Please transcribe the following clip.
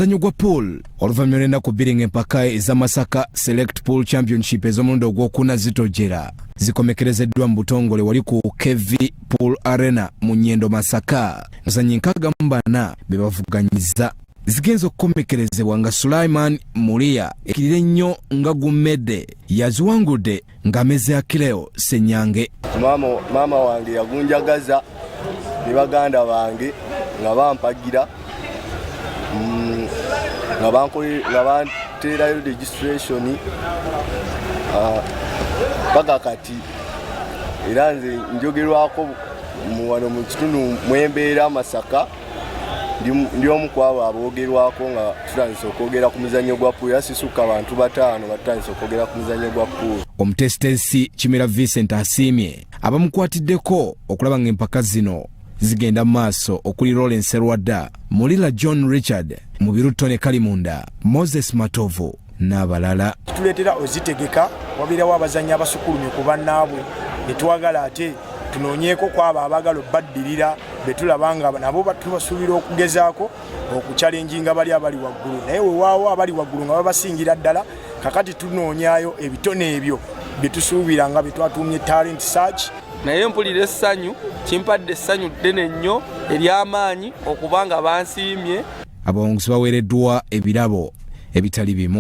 Omuzannyo gwa pool oluvannyuma lw'ennaku bbiri ng'empaka eza Masaka Select Pool Championship ez'omulundi ogwokuna zitojera zikomekerezeddwa mu butongole wali ku KV Pool Arena mu Nnyendo Masaka. Bazannyi 64 be bavuganyiza zigenza okukomekerezebwa nga Sulaiman muliya ekirira ennyo nga gummedde yaziwangudde ng'ameze akireo Ssenyange. Maama wange yagunjagaza ne baganda bange nga bampagira nga banteerayo registration paka kati era nze njogerwako wano mu kitundu mwembeera Masaka ndi omu ku abo aboogerwako nga tutandise okwogera ku muzannyo gwa pool. Yasisuka abantu 5 batandise okwogera ku muzannyo gwa pool. Omutesitesi Kimera Vincent asiimye abamukwatiddeko okulaba ng'empaka zino zigenda maaso okuli Lawrence Rwadda, Mulila John Richard, Mubirutone Kalimunda, Moses Matovu n'abalala. Tuleetera ozitegeka wabirawo abazannyi abasukulumye ku bannaabwe etwagala ate tunoonyeeko kwabo abaagala obbaddirira be tulaba nga nabo tubasuubira okugezaako okuchalenjinga bali abali waggulu, naye wewaawo abali waggulu nga babasingira ddala. Kakati tunoonyaayo ebitone ebyo bye tusuubira nga bye twatuumye talent search. Naye mpulira essanyu, kimpadde essanyu ddene nnyo ery'amaanyi okubanga bansiimye. Abawanguzi baweereddwa ebirabo ebitali bimu.